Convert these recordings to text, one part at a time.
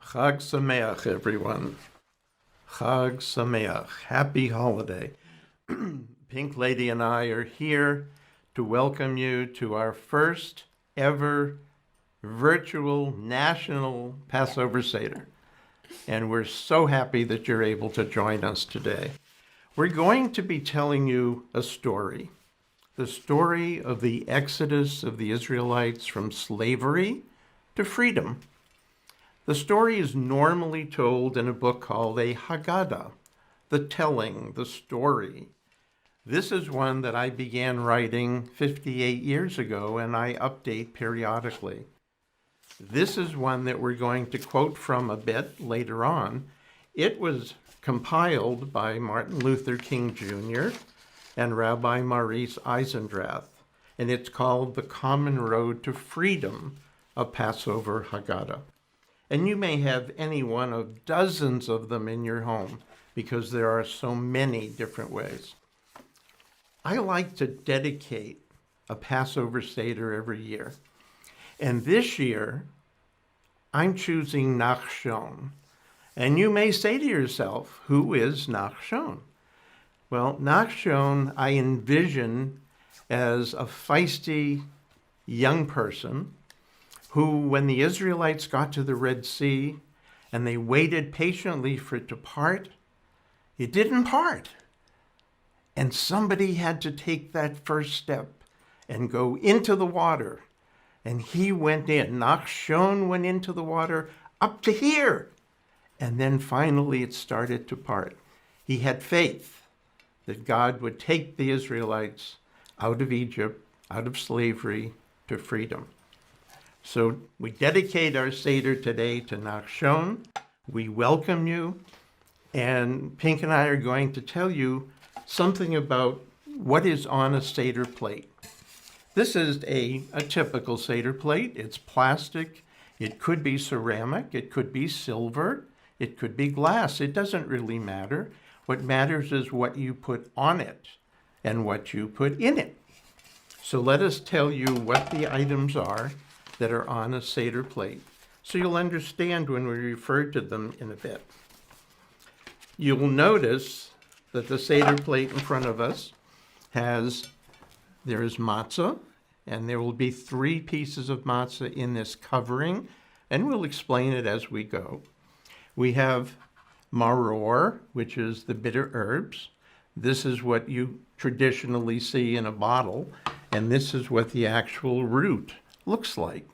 Chag Sameach, everyone. Chag Sameach. Happy holiday. Pink Lady and I are here to welcome you to our first ever virtual national Passover Seder. And we're so happy that you're able to join us today. We're going to be telling you a story, the story of the exodus of the Israelites from slavery to freedom. The story is normally told in a book called a Haggadah, the telling, the story. This is one that I began writing 58 years ago, and I update periodically. This is one that we're going to quote from a bit later on. It was compiled by Martin Luther King Jr. and Rabbi Maurice Eisendrath, and it's called The Common Road to Freedom, a Passover Haggadah. And you may have any one of dozens of them in your home because there are so many different ways. I like to dedicate a Passover Seder every year. And this year, I'm choosing Nachshon. And you may say to yourself, who is Nachshon? Well, Nachshon I envision as a feisty young person who, when the Israelites got to the Red Sea and they waited patiently for it to part, it didn't part. And somebody had to take that first step and go into the water. And he went in. Nachshon went into the water up to here. And then finally it started to part. He had faith that God would take the Israelites out of Egypt, out of slavery, to freedom. So we dedicate our Seder today to Nachshon. We welcome you. And Pink and I are going to tell you something about what is on a Seder plate. This is a typical Seder plate. It's plastic. It could be ceramic. It could be silver. It could be glass. It doesn't really matter. What matters is what you put on it and what you put in it. So let us tell you what the items are that are on a Seder plate, so you'll understand when we refer to them in a bit. You'll notice that the Seder plate in front of us there is matzah, and there will be 3 pieces of matzah in this covering, and we'll explain it as we go. We have maror, which is the bitter herbs. This is what you traditionally see in a bottle, and this is what the actual root looks like.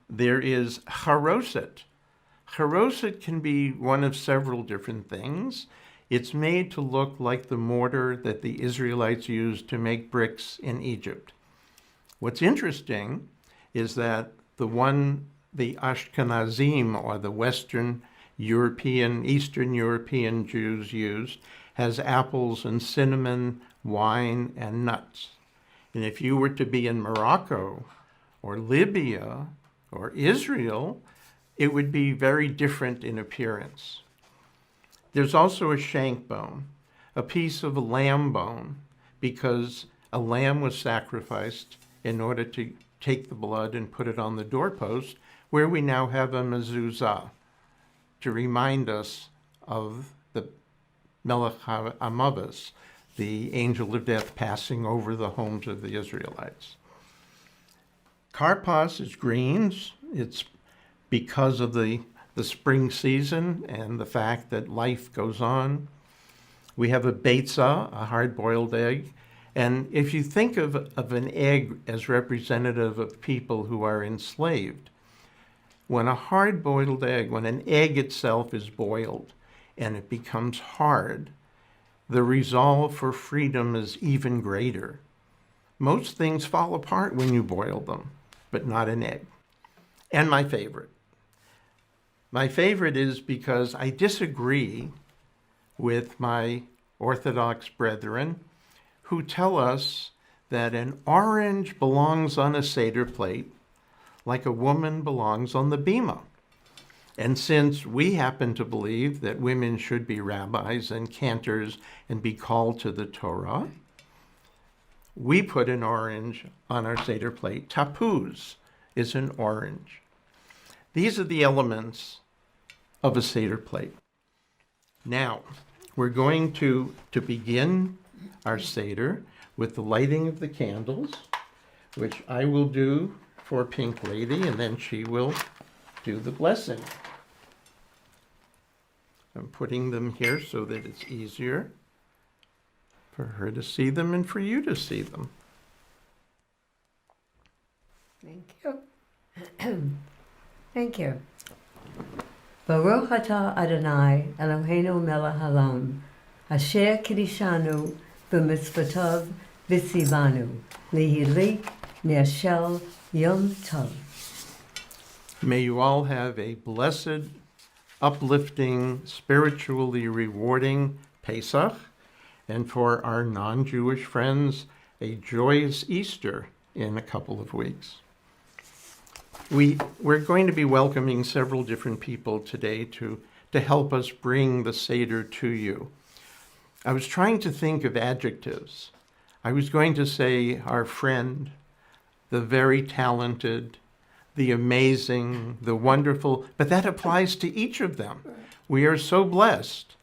There is charoset. Charoset can be one of several different things. It's made to look like the mortar that the Israelites used to make bricks in Egypt. What's interesting is that the Ashkenazim, or the Western European, Eastern European Jews used, has apples and cinnamon, wine, and nuts. And if you were to be in Morocco or Libya or Israel, it would be very different in appearance. There's also a shank bone, a piece of a lamb bone, because a lamb was sacrificed in order to take the blood and put it on the doorpost, where we now have a mezuzah to remind us of the Melech HaMavos, the angel of death passing over the homes of the Israelites. Karpas is greens. It's because of the spring season and the fact that life goes on. We have a beitzah, a hard-boiled egg. And if you think of an egg as representative of people who are enslaved, when a hard-boiled egg, when an egg itself is boiled and it becomes hard, the resolve for freedom is even greater. Most things fall apart when you boil them, but not an egg. And my favorite. My favorite is because I disagree with my Orthodox brethren who tell us that an orange belongs on a Seder plate like a woman belongs on the bima. And since we happen to believe that women should be rabbis and cantors and be called to the Torah, we put an orange on our Seder plate. Tapuz is an orange. These are the elements of a Seder plate. Now, we're going to begin our Seder with the lighting of the candles, which I will do for Pink Lady, and then she will do the blessing. I'm putting them here so that it's easier for her to see them and for you to see them. Thank you. Thank you. Baruch atah Adonai Eloheinu melech haolam, asher kiddushanu b'mitzvotav v'tzivanu, lihilik ne'ashel yom tov. May you all have a blessed, uplifting, spiritually rewarding Pesach, and for our non-Jewish friends, a joyous Easter in a couple of weeks. We're going to be welcoming several different people today to help us bring the Seder to you. I was trying to think of adjectives. I was going to say our friend, the very talented, the amazing, the wonderful, but that applies to each of them. We are so blessed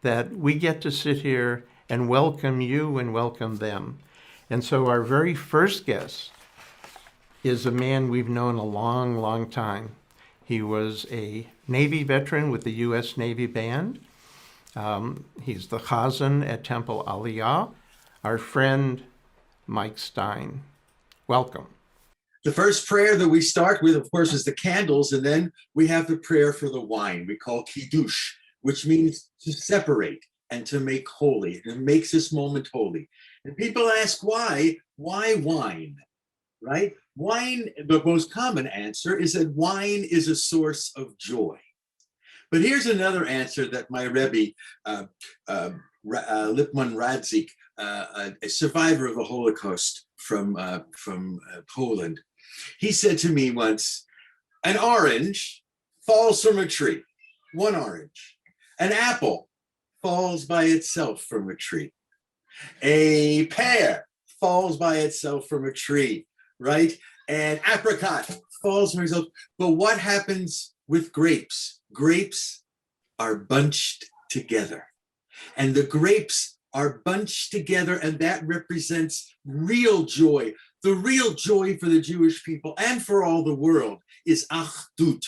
that we get to sit here and welcome you and welcome them. And so our very first guest is a man we've known a long, long time. He was a Navy veteran with the U.S. Navy Band. He's the Chazan at Temple Aliyah, our friend Mike Stein. Welcome. The first prayer that we start with, of course, is the candles, and then we have the prayer for the wine we call kiddush, which means to separate and to make holy. It makes this moment holy. And people ask why wine, right? Wine, the most common answer is that wine is a source of joy. But here's another answer that my Rebbe, Lipman Radzik, a survivor of the Holocaust from Poland, he said to me once, an orange falls from a tree, one orange. An apple falls by itself from a tree. A pear falls by itself from a tree, right? An apricot falls from itself. But what happens with grapes? Grapes are bunched together. And the grapes are bunched together, and that represents real joy. The real joy for the Jewish people and for all the world is achdut,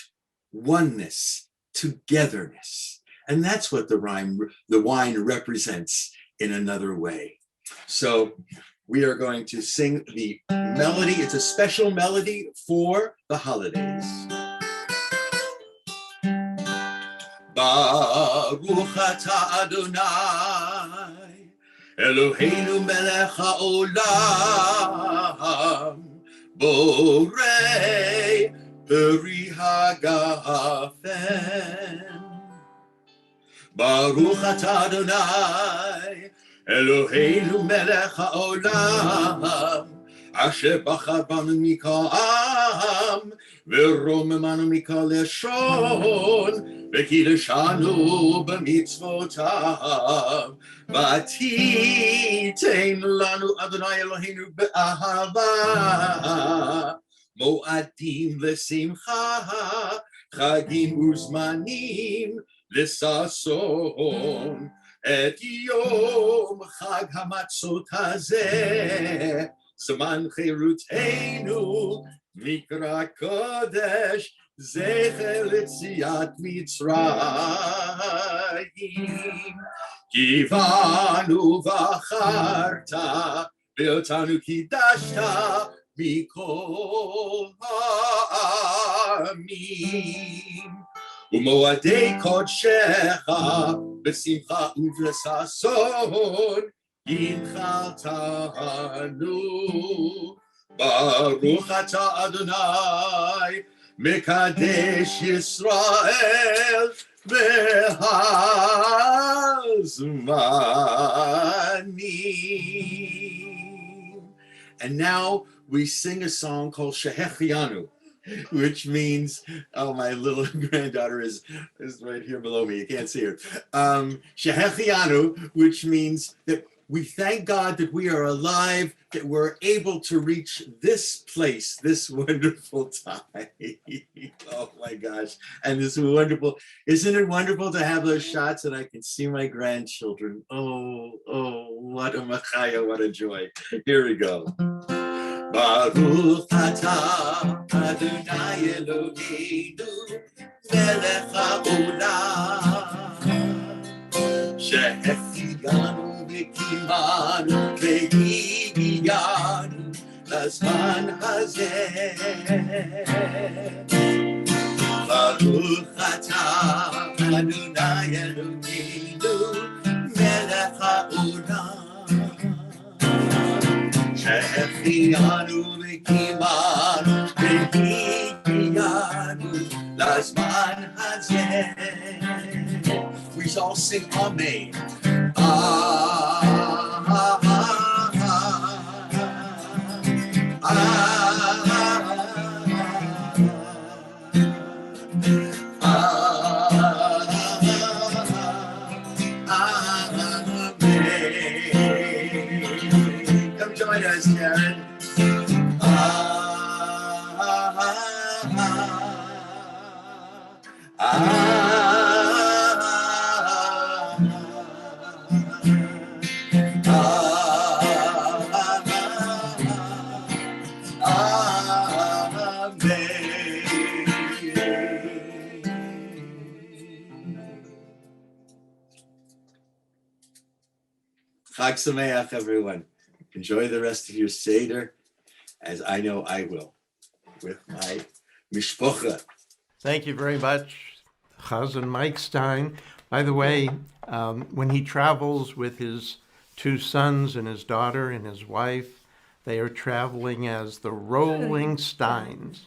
oneness, togetherness. And that's what the wine represents in another way. So we are going to sing the melody. It's a special melody for the holidays. Baruch atah Adonai Eloheinu melech haolam borei peri hagafen. Baruch atah Adonai Eloheinu melech haolam asher bachar banu mikol am ורוממנו מכל לשון וקידשנו במצוותיו ותיתן לנו אדוני אלוהינו באהבה מועדים לשמחה חגים וזמנים לששון את יום חג המצות הזה זמן חירותנו מקרא קודש זכר ליציאת מצרים כי בנו בחרת ואותנו קידשת מכל העמים ומועדי קודשך בשמחה ובששון הנחלתנו Baruch atah Adonai Mekadesh Yisrael Behazmanim. And now we sing a song called Shehechianu, which means, oh, my little granddaughter is right here below me. You can't see her. Shehechianu, which means that we thank God that we are alive, that we're able to reach this place, this wonderful time. Oh my my gosh. And this is wonderful. Isn't it wonderful to have those shots and I can see my grandchildren? Oh, what a machaya, what a joy. Here we go. Baruch atah Adonai Eloheinu melech haolam שהחיינו וקיימנו והגיענו לזמן הזה. ברוך אתה אדוני אלוהינו מלך העולם שהחיינו וקיימנו והגיענו לזמן הזה. We all sing Amen. Come join us, Karen. Chag Sameach, everyone. Enjoy the rest of your Seder, as I know I will, with my mishpocha. Thank you very much, Chazan Mike Stein. By the way, when he travels with his two sons and his daughter and his wife, they are traveling as the Rolling Steins,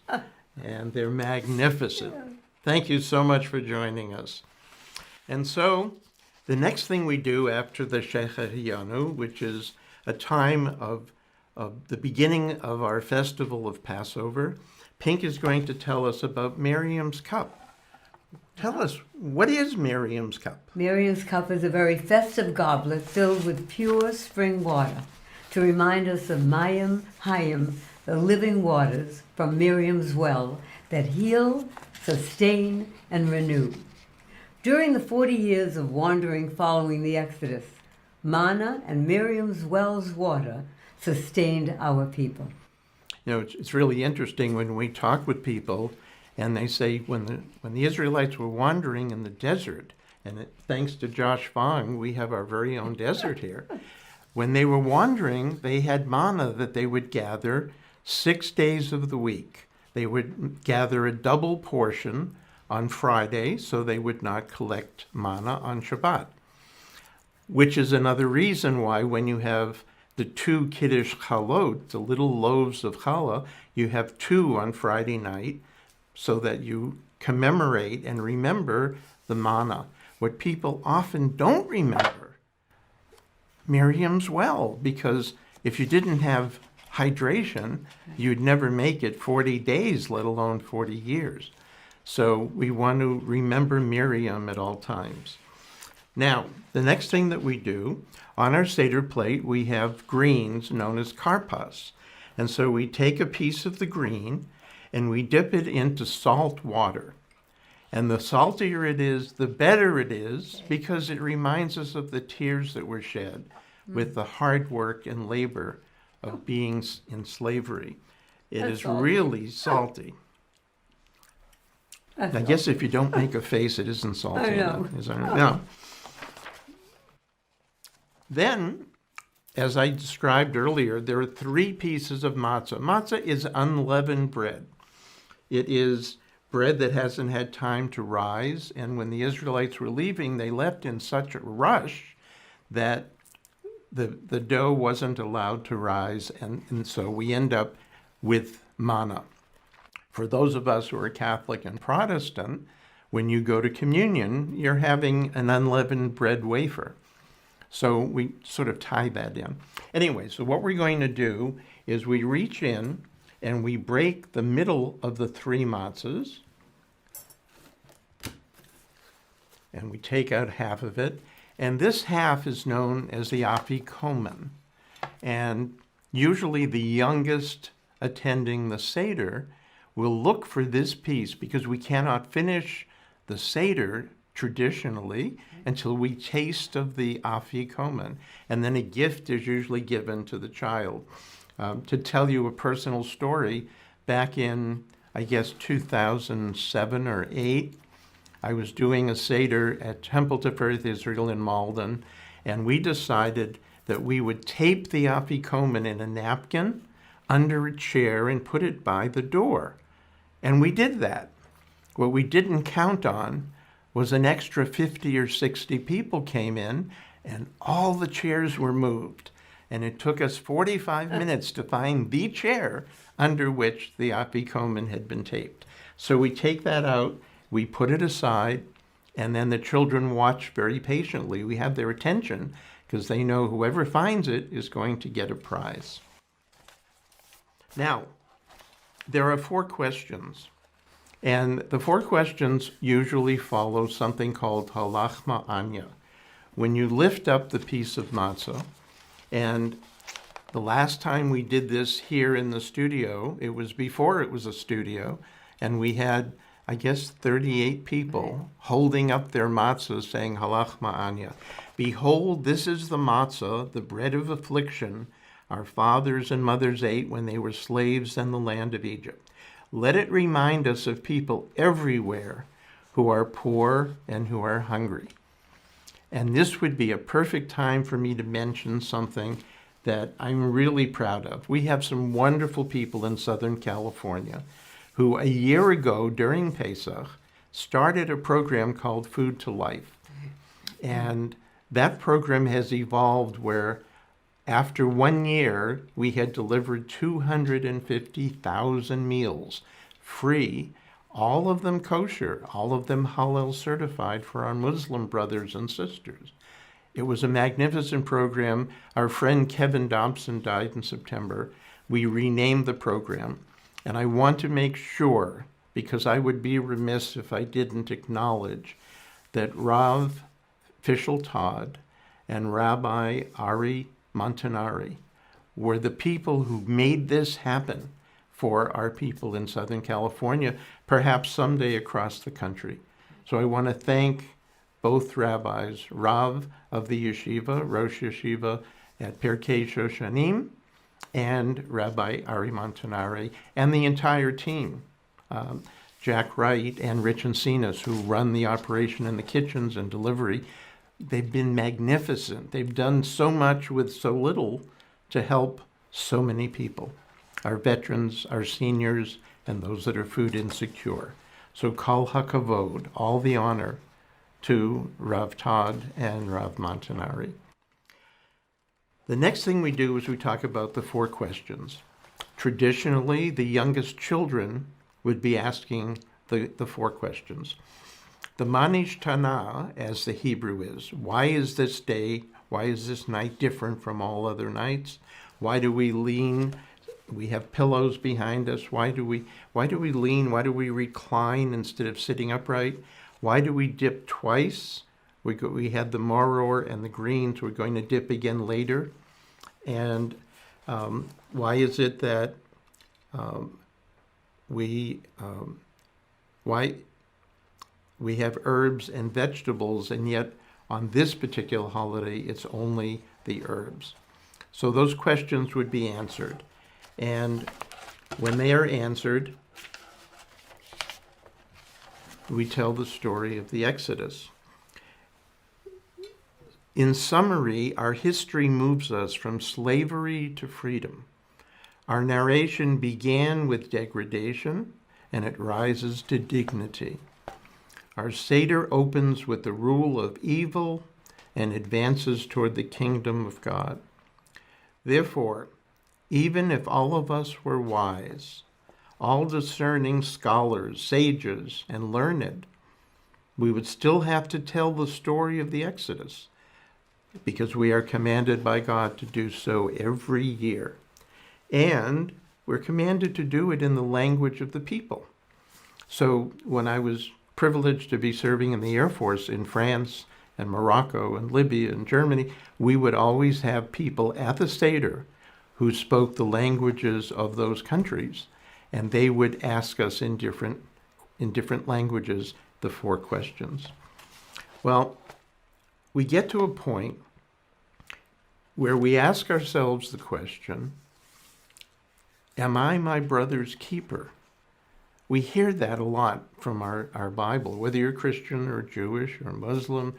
and they're magnificent. Thank you so much for joining us. And so, the next thing we do after the Shecharianu, which is a time of the beginning of our festival of Passover, Pink is going to tell us about Miriam's cup. Tell us, what is Miriam's cup? Miriam's cup is a very festive goblet filled with pure spring water to remind us of Mayim Hayim, the living waters from Miriam's well that heal, sustain, and renew. During the 40 years of wandering following the Exodus, manna and Miriam's well's water sustained our people. You know, it's really interesting when we talk with people and they say when the Israelites were wandering in the desert, and thanks to Josh Fong, we have our very own desert here. When they were wandering, they had manna that they would gather 6 days of the week. They would gather a double portion on Friday, so they would not collect manna on Shabbat, which is another reason why when you have the 2 Kiddush Chalot, the little loaves of challah, you have 2 on Friday night so that you commemorate and remember the manna. What people often don't remember, Miriam's well, because if you didn't have hydration, you'd never make it 40 days, let alone 40 years. So we want to remember Miriam at all times. Now, the next thing that we do, on our Seder plate, we have greens known as karpas. And so we take a piece of the green and we dip it into salt water. And the saltier it is, the better it is, because it reminds us of the tears that were shed with the hard work and labor of being in slavery. It That's is salty. Really salty. I guess if you don't make a face, it isn't salty I know. enough. Is that right? No. Then, as I described earlier, there are 3 pieces of matzah. Matzah is unleavened bread. It is bread that hasn't had time to rise, and when the Israelites were leaving, they left in such a rush that the dough wasn't allowed to rise, and so we end up with manna. For those of us who are Catholic and Protestant, when you go to communion, you're having an unleavened bread wafer. So we sort of tie that in. Anyway, so what we're going to do is we reach in and we break the middle of the 3 matzahs, and we take out half of it. And this half is known as the afikomen. And usually the youngest attending the Seder we'll look for this piece because we cannot finish the Seder traditionally until we taste of the afikomen. And then a gift is usually given to the child. To tell you a personal story, back in, I guess, 2007 or 8, I was doing a Seder at Temple Tifereth Israel in Malden, and we decided that we would tape the afikomen in a napkin under a chair and put it by the door. And we did that. What we didn't count on was an extra 50 or 60 people came in, and all the chairs were moved. And it took us 45 minutes to find the chair under which the afikomen had been taped. So we take that out, we put it aside, and then the children watch very patiently. We have their attention because they know whoever finds it is going to get a prize. Now, there are 4 questions. And the 4 questions usually follow something called halachma anya. When you lift up the piece of matzah, and the last time we did this here in the studio, it was before it was a studio, and we had, I guess, 38 people holding up their matzah saying halachma anya. Behold, this is the matzah, the bread of affliction, our fathers and mothers ate when they were slaves in the land of Egypt. Let it remind us of people everywhere who are poor and who are hungry. And this would be a perfect time for me to mention something that I'm really proud of. We have some wonderful people in Southern California who a year ago during Pesach started a program called Food to Life. And that program has evolved where after 1 year, we had delivered 250,000 meals, free, all of them kosher, all of them halal certified for our Muslim brothers and sisters. It was a magnificent program. Our friend Kevin Dobson died in September. We renamed the program. And I want to make sure, because I would be remiss if I didn't acknowledge that Rav Fishel Todd and Rabbi Ari Montanari were the people who made this happen for our people in Southern California, perhaps someday across the country. So I want to thank both rabbis, Rav of the yeshiva, Rosh Yeshiva at Pirkei Shoshanim, and Rabbi Ari Montanari, and the entire team, Jack Wright and Rich Encinas, who run the operation in the kitchens and delivery. They've been magnificent. They've done so much with so little to help so many people, our veterans, our seniors, and those that are food insecure. So kol hakavod, all the honor to Rav Todd and Rav Montanari. The next thing we do is we talk about the 4 questions. Traditionally, the youngest children would be asking the 4 questions. The Manish Tana, as the Hebrew is, why is this day, why is this night different from all other nights? Why do we lean? We have pillows behind us. Why do we lean? Why do we recline instead of sitting upright? Why do we dip twice? We had the maror and the greens. We're going to dip again later. And why is it that we have herbs and vegetables, and yet on this particular holiday, it's only the herbs? So those questions would be answered. And when they are answered, we tell the story of the Exodus. In summary, our history moves us from slavery to freedom. Our narration began with degradation, and it rises to dignity. Our Seder opens with the rule of evil and advances toward the kingdom of God. Therefore, even if all of us were wise, all discerning scholars, sages, and learned, we would still have to tell the story of the Exodus, because we are commanded by God to do so every year. And we're commanded to do it in the language of the people. So when I was privileged to be serving in the Air Force in France and Morocco and Libya and Germany, we would always have people at the Seder who spoke the languages of those countries. and they would ask us in different languages the 4 questions. Well, we get to a point where we ask ourselves the question, am I my brother's keeper? We hear that a lot from our Bible, whether you're Christian or Jewish or Muslim.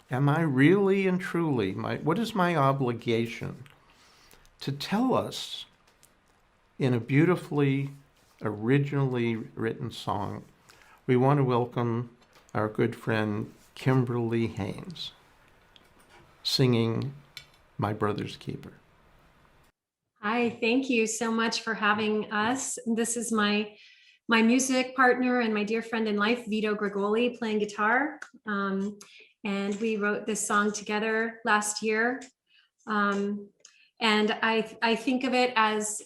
Am I really and truly, what is my obligation to tell us in a beautifully, originally written song? We want to welcome our good friend Kimberly Haynes, singing My Brother's Keeper. Hi, thank you so much for having us. This is my music partner and my dear friend in life, Vito Gregoli, playing guitar. And we wrote this song together last year. And I think of it as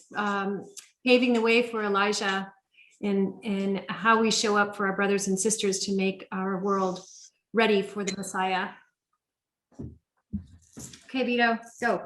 paving the way for Elijah in how we show up for our brothers and sisters to make our world ready for the Messiah. Okay, Vito, go.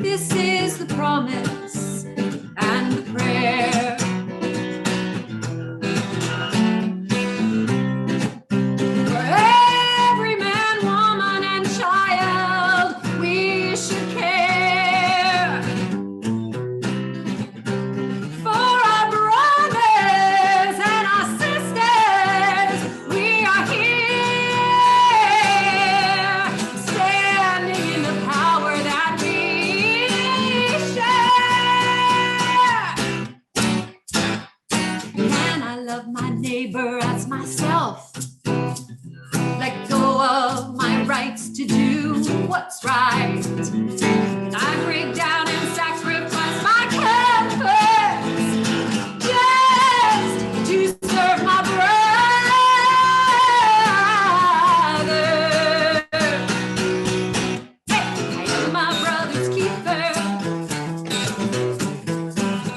This is the promise and the prayer. For every man, woman, and child, we should care. For our brothers and our sisters, we are here, standing in the power that we share. Can I love my neighbor as myself? Let go of my rights to do what's right. I break down and sacrifice my comforts just to serve my brother. Hey, I am my brother's keeper.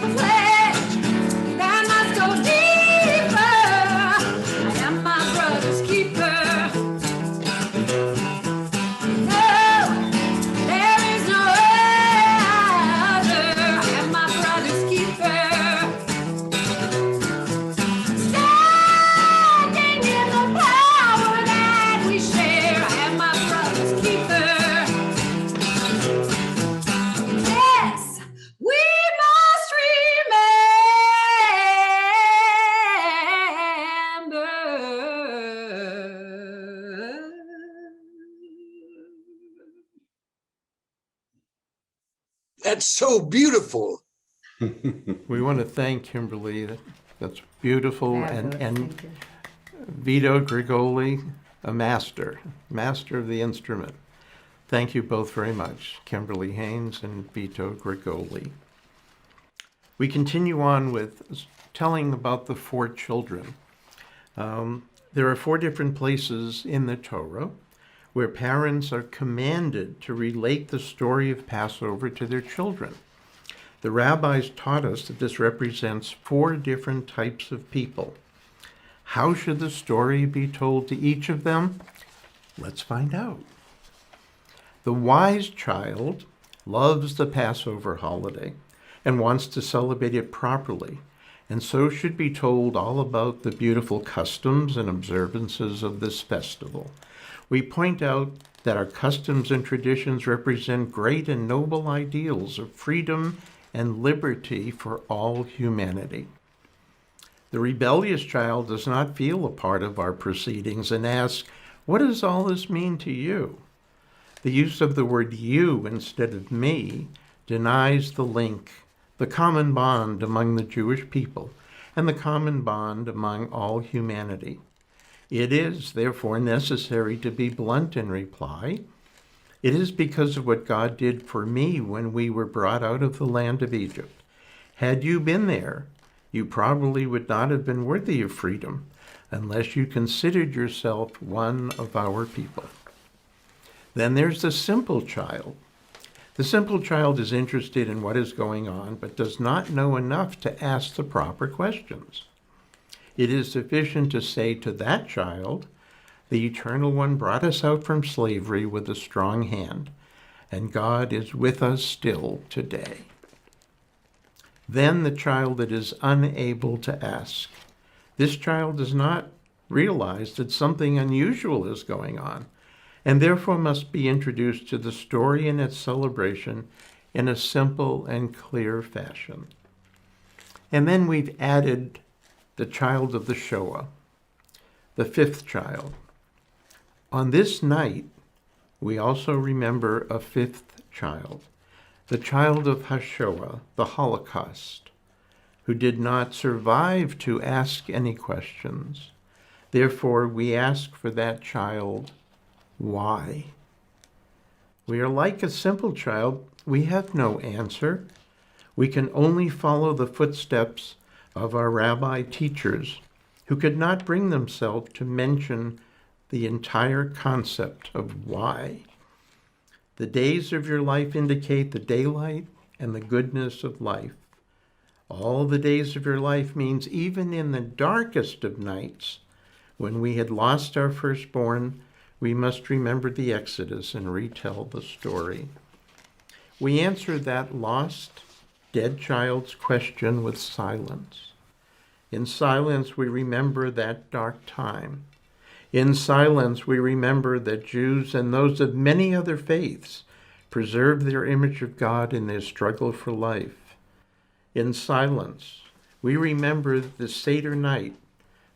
A pledge that must go deeper. I am my brother's keeper. No, there is no other. I am my brother's keeper. Standing in the power that we share. I am my brother's keeper. Yes, we must remember. That's so beautiful. We want to thank Kimberly. That's beautiful. Fabulous. And Thank you. Vito Grigoli, a master of the instrument. Thank you both very much, Kimberly Haynes and Vito Grigoli. We continue on with telling about the 4 children. There are 4 different places in the Torah where parents are commanded to relate the story of Passover to their children. The rabbis taught us that this represents 4 different types of people. How should the story be told to each of them? Let's find out. The wise child loves the Passover holiday and wants to celebrate it properly, and so should be told all about the beautiful customs and observances of this festival. We point out that our customs and traditions represent great and noble ideals of freedom and liberty for all humanity. The rebellious child does not feel a part of our proceedings and asks, "What does all this mean to you?" The use of the word you instead of me denies the link, the common bond among the Jewish people, and the common bond among all humanity. It is, therefore, necessary to be blunt in reply. It is because of what God did for me when we were brought out of the land of Egypt. Had you been there, you probably would not have been worthy of freedom unless you considered yourself one of our people. Then there's the simple child. The simple child is interested in what is going on, but does not know enough to ask the proper questions. It is sufficient to say to that child, "The Eternal One brought us out from slavery with a strong hand, and God is with us still today." Then the child that is unable to ask. This child does not realize that something unusual is going on, and therefore must be introduced to the story and its celebration in a simple and clear fashion. And then we've added the child of the Shoah, the 5th child. On this night, we also remember a 5th child, the child of Hashoah, the Holocaust, who did not survive to ask any questions. Therefore, we ask for that child, why? We are like a simple child. We have no answer. We can only follow the footsteps of our rabbi teachers who could not bring themselves to mention the entire concept of why. The days of your life indicate the daylight and the goodness of life. All the days of your life means even in the darkest of nights, when we had lost our firstborn, we must remember the Exodus and retell the story. We answer that lost, dead child's question with silence. In silence, we remember that dark time. In silence, we remember that Jews and those of many other faiths preserve their image of God in their struggle for life. In silence, we remember the Seder night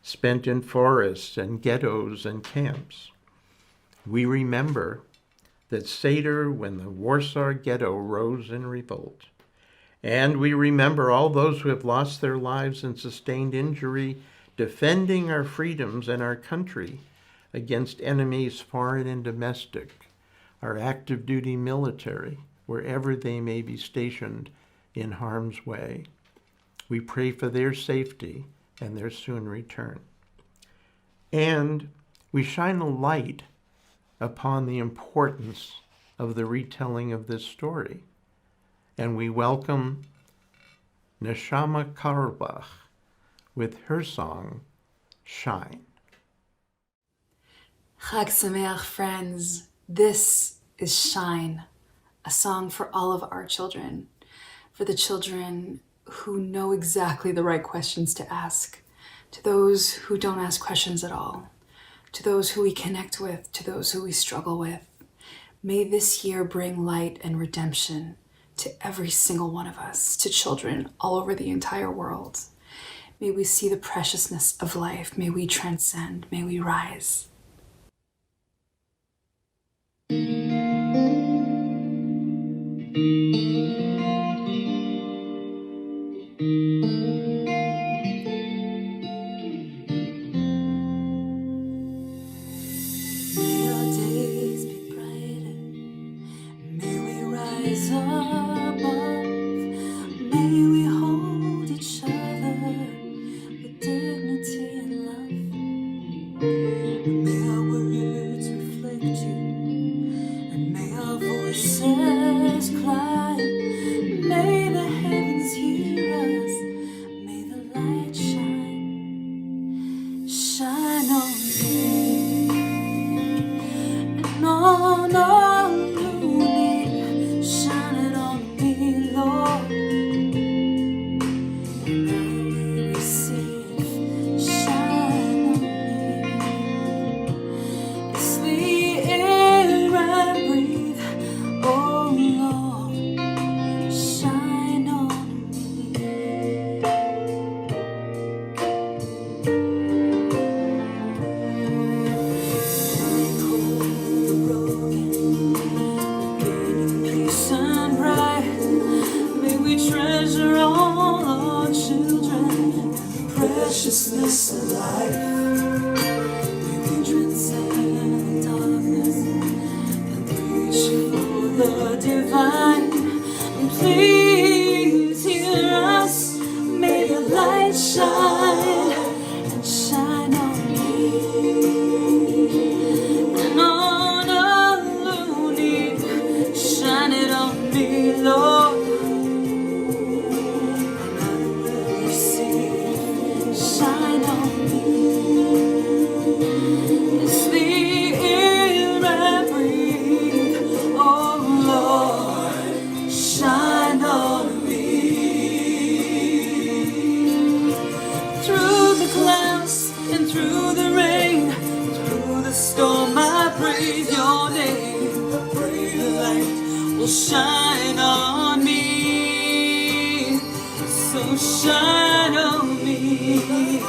spent in forests and ghettos and camps. We remember that Seder when the Warsaw Ghetto rose in revolt. And we remember all those who have lost their lives and sustained injury defending our freedoms and our country against enemies foreign and domestic, our active duty military, wherever they may be stationed in harm's way. We pray for their safety and their soon return. And we shine a light upon the importance of the retelling of this story. And we welcome Neshama Karbach with her song, Shine. Chag Sameach, friends. This is Shine, a song for all of our children, for the children who know exactly the right questions to ask, to those who don't ask questions at all, to those who we connect with, to those who we struggle with. May this year bring light and redemption to every single one of us, to children all over the entire world. May we see the preciousness of life. May we transcend. May we rise. shine on me, and on all who need, shine it on me, Lord, and I will receive, shine on me. It's the air I breathe, oh Lord, shine on me. Make whole the broken, making peace and bright. May we treasure all our children, the preciousness of life. May we transcend darkness and reach for the divine. And please hear us. May your light shine and shine on me, and on all who need, shine it on me, Lord, and I will receive, shine on me. It's the air I breathe, oh Lord, shine on me. Through the clouds and through the rain, through the storm, I praise your name. I pray the light will shine on me. So shine on me,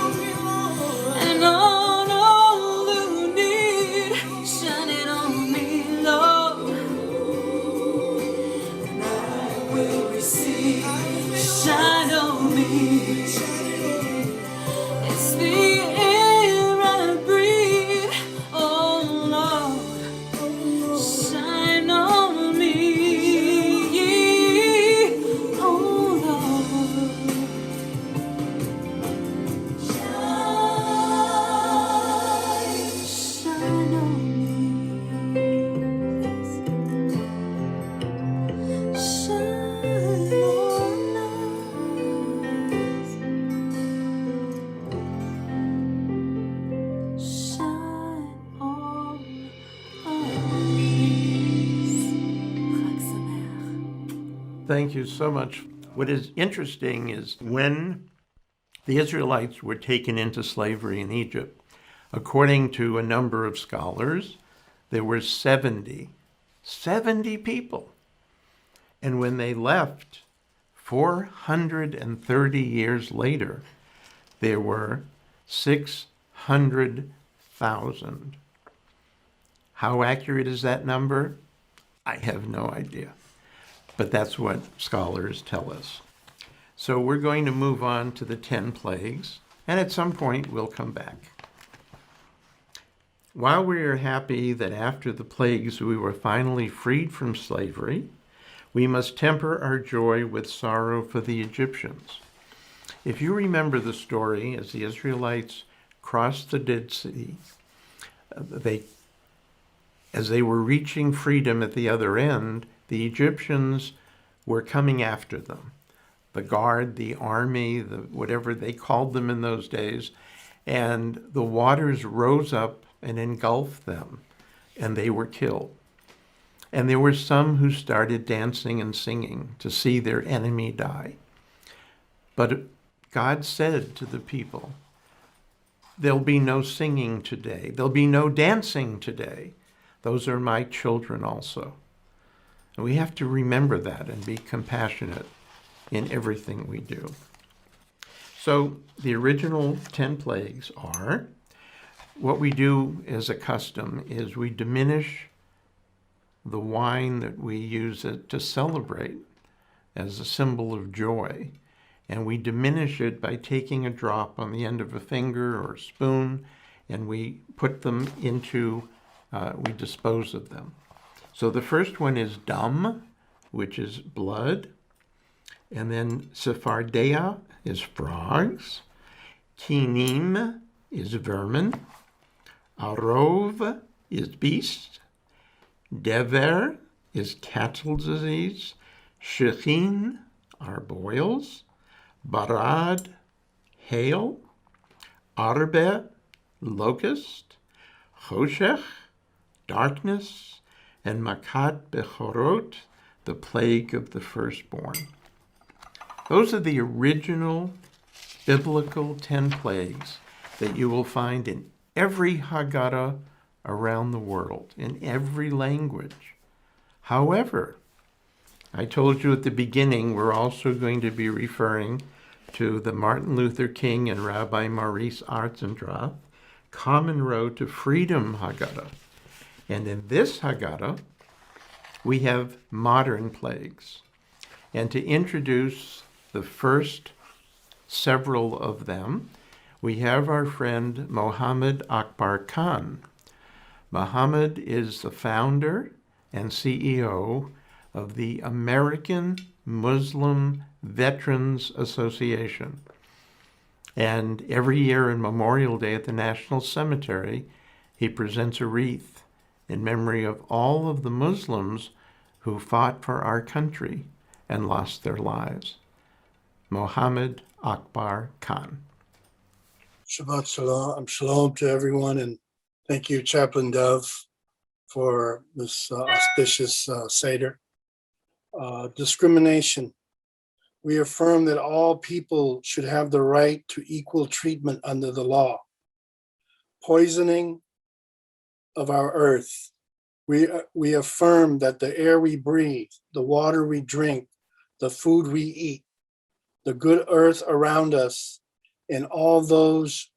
and on all who need, shine it on me, Lord, and I will receive, shine on me. It's the air I breathe, oh Lord, shine on me, oh Lord, shine on me, shine on us, shine on us. Chag Sameach. Thank you so much. What is interesting is when the Israelites were taken into slavery in Egypt, according to a number of scholars, there were 70 people. And when they left, 430 years later, there were 600,000. How accurate is that number? I have no idea. But that's what scholars tell us. So we're going to move on to the 10 plagues, and at some point we'll come back. While we are happy that after the plagues we were finally freed from slavery, we must temper our joy with sorrow for the Egyptians. If you remember the story, as the Israelites crossed the Dead Sea, as they were reaching freedom at the other end, the Egyptians were coming after them. The guard, the army, whatever they called them in those days, and the waters rose up and engulfed them, and they were killed. And there were some who started dancing and singing to see their enemy die. But God said to the people, there'll be no singing today. There'll be no dancing today. Those are my children also. And we have to remember that and be compassionate in everything we do. So the original 10 plagues are, what we do as a custom is we diminish the wine that we use to celebrate as a symbol of joy. And we diminish it by taking a drop on the end of a finger or a spoon, and we put them into, we dispose of them. So the first one is dam, which is blood. And then Sephardeia is frogs. Kinim is vermin. Arov is beast. Dever is cattle disease. Shechin are boils. Barad, hail. Arbe locust, choshech, darkness, and makat bechorot, the plague of the firstborn. Those are the original biblical 10 plagues that you will find in every Haggadah around the world, in every language. However, I told you at the beginning, we're also going to be referring to the Martin Luther King and Rabbi Maurice Artzendrath Common Road to Freedom Haggadah. And in this Haggadah, we have modern plagues. And to introduce the first several of them, we have our friend Mohammed Akbar Khan. Mohammed is the founder and CEO of the American Muslim Veterans Association. And every year in Memorial Day at the National Cemetery, he presents a wreath in memory of all of the Muslims who fought for our country and lost their lives. Mohammed Akbar Khan. Shabbat Shalom. Shalom to everyone, and thank you, Chaplain Dove, for this auspicious Seder. Discrimination. We affirm that all people should have the right to equal treatment under the law. Poisoning of our earth. We affirm that the air we breathe, the water we drink, the food we eat, the good earth around us, and all those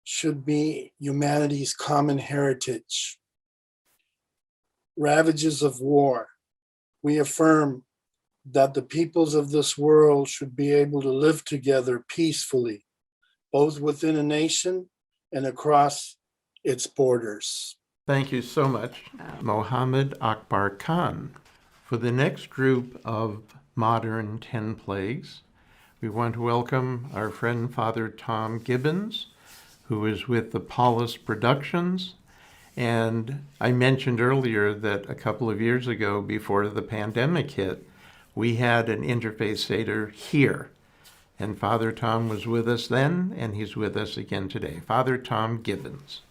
should be humanity's common heritage. Ravages of war. We affirm that the peoples of this world should be able to live together peacefully, both within a nation and across its borders. Thank you so much, Mohammed Akbar Khan. For the next group of modern 10 plagues, we want to welcome our friend Father Tom Gibbons, who is with the Paulus Productions. And I mentioned earlier that a couple of years ago, before the pandemic hit, we had an interfaith Seder here. And Father Tom was with us then, and he's with us again today. Father Tom Gibbons.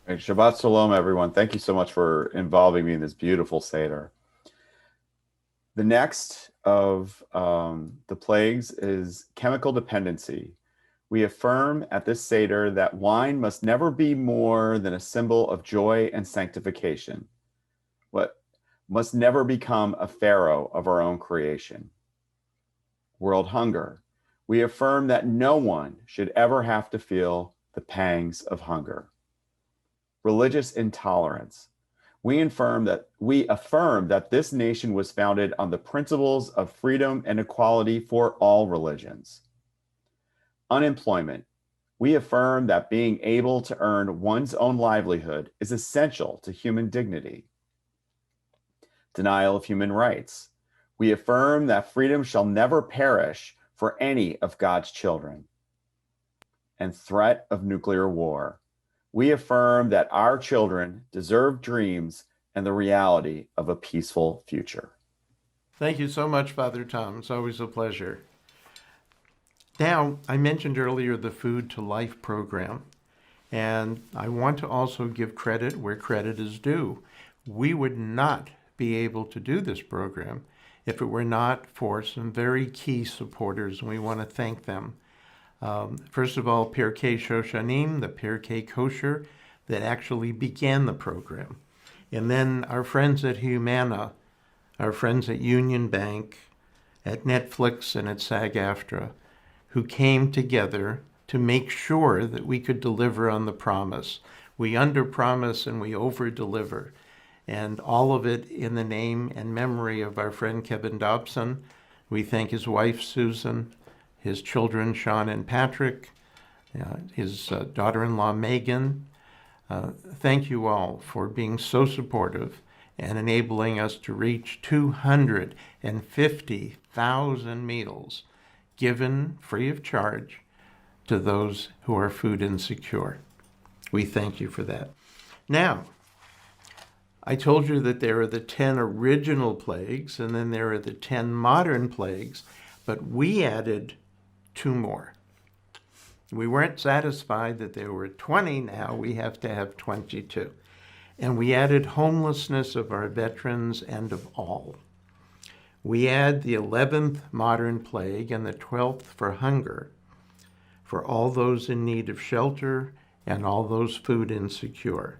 Hey, Shabbat Shalom, everyone. Thank you so much for involving me in this beautiful Seder. The next of the plagues is chemical dependency. We affirm at this Seder that wine must never be more than a symbol of joy and sanctification, but must never become a pharaoh of our own creation. World hunger. We affirm that no one should ever have to feel the pangs of hunger. Religious intolerance. We affirm that this nation was founded on the principles of freedom and equality for all religions. Unemployment. We affirm that being able to earn one's own livelihood is essential to human dignity. Denial of human rights. We affirm that freedom shall never perish for any of God's children. And threat of nuclear war. We affirm that our children deserve dreams and the reality of a peaceful future. Thank you so much, Father Tom. It's always a pleasure. Now, I mentioned earlier the Food to Life program, and I want to also give credit where credit is due. We would not be able to do this program if it were not for some very key supporters, and we want to thank them. First of all, Pirkei Shoshanim, the Pirkei Kosher, that actually began the program. And then our friends at Humana, our friends at Union Bank, at Netflix, and at SAG-AFTRA, who came together to make sure that we could deliver on the promise. We under-promise and we over-deliver. And all of it in the name and memory of our friend Kevin Dobson. We thank his wife, Susan, his children, Sean and Patrick, his daughter-in-law, Megan. Thank you all for being so supportive and enabling us to reach 250,000 meals given free of charge to those who are food insecure. We thank you for that. Now, I told you that there are the 10 original plagues, and then there are the 10 modern plagues, but we added 2 more. We weren't satisfied that there were 20 now, we have to have 22. And we added homelessness of our veterans and of all. We add the 11th modern plague and the 12th for hunger, for all those in need of shelter and all those food insecure.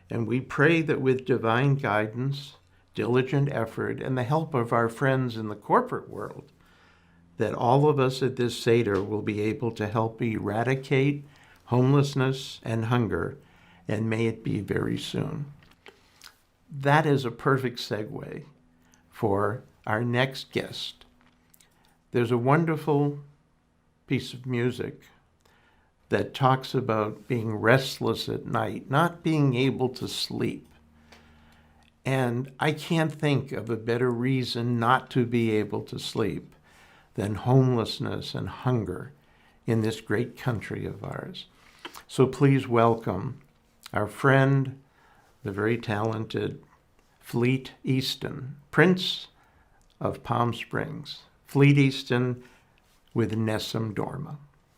And we pray that with divine guidance, diligent effort, and the help of our friends in the corporate world, that all of us at this Seder will be able to help eradicate homelessness and hunger, and may it be very soon. That is a perfect segue for our next guest. There's a wonderful piece of music that talks about being restless at night, not being able to sleep. And I can't think of a better reason not to be able to sleep than homelessness and hunger in this great country of ours. So please welcome our friend, the very talented Fleet Easton, Prince of Palm Springs. Fleet Easton with Nessun Dorma.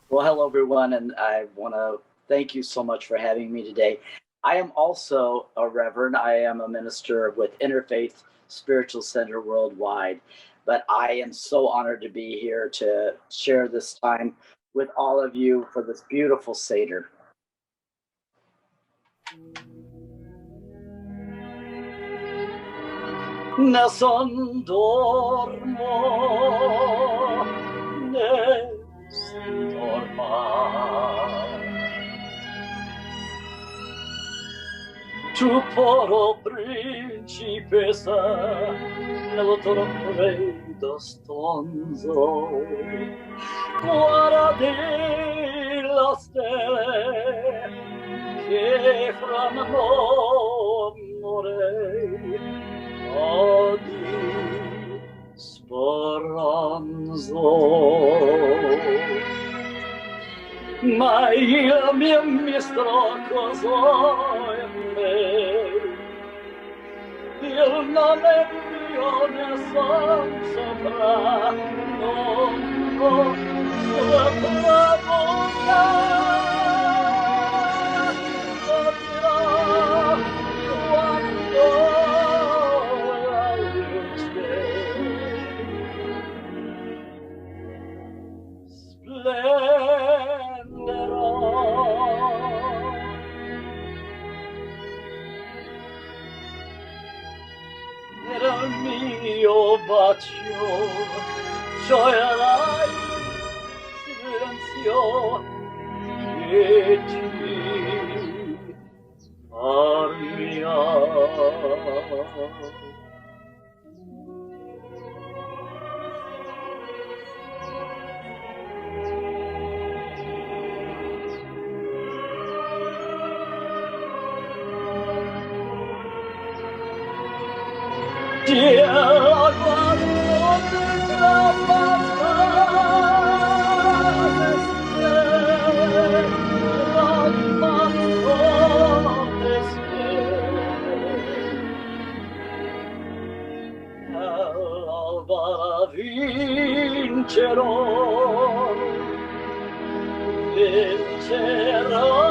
Well, hello, everyone, and I want to thank you so much for having me today. I am also a reverend. I am a minister with Interfaith Spiritual Center Worldwide, but I am so honored to be here to share this time with all of you for this beautiful Seder. Nessun dormo, nessun dorma. Tu poro principessa, nello torredo stonzo, guardi la stelle che flammano morei. Odi speranzo, ma il mio mistero cosa è me? Il nome mio ne son sopra, non ho sopra bocca, dirà quando era il mio bacio, gioierai silenzio che ti armia. Vincerò, vincerò,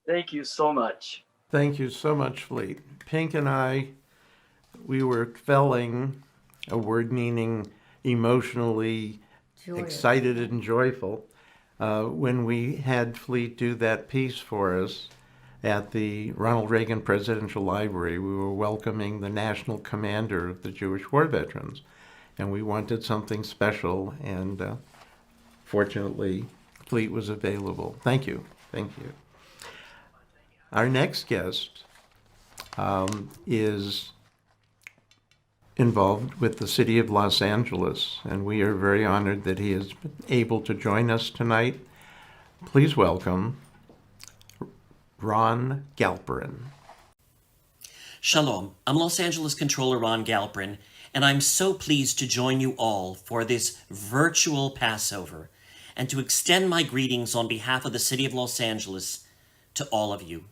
Thank you so much. Thank you so much, Fleet. Pink and I, we were quelling a word meaning emotionally Joyous. excited and joyful. When we had Fleet do that piece for us at the Ronald Reagan Presidential Library, we were welcoming the national commander of the Jewish war veterans, and we wanted something special, and fortunately, Fleet was available. Thank you. Thank you. Our next guest is involved with the city of Los Angeles, and we are very honored that he is able to join us tonight. Please welcome Ron Galperin. Shalom, I'm Los Angeles Controller Ron Galperin, and I'm so pleased to join you all for this virtual Passover and to extend my greetings on behalf of the city of Los Angeles to all of you.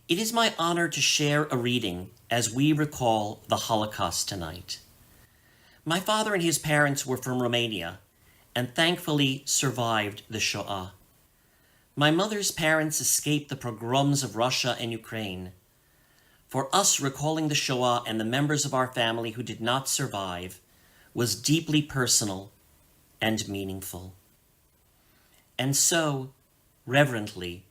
It is my honor to share a reading as we recall the Holocaust tonight. My father and his parents were from Romania and thankfully survived the Shoah. My mother's parents escaped the pogroms of Russia and Ukraine. For us, recalling the Shoah and the members of our family who did not survive was deeply personal and meaningful. And so, reverently,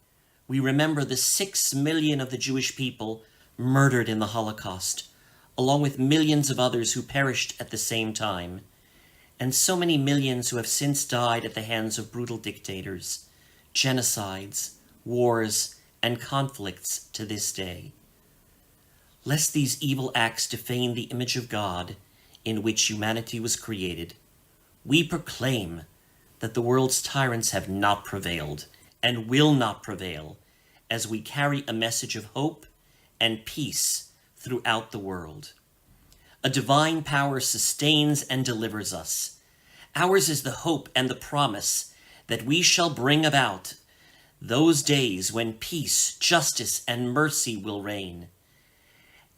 we remember the 6 million of the Jewish people murdered in the Holocaust, along with millions of others who perished at the same time, and so many millions who have since died at the hands of brutal dictators, genocides, wars, and conflicts to this day. Lest these evil acts defame the image of God in which humanity was created, we proclaim that the world's tyrants have not prevailed and will not prevail as we carry a message of hope and peace throughout the world. A divine power sustains and delivers us. Ours is the hope and the promise that we shall bring about those days when peace, justice, and mercy will reign.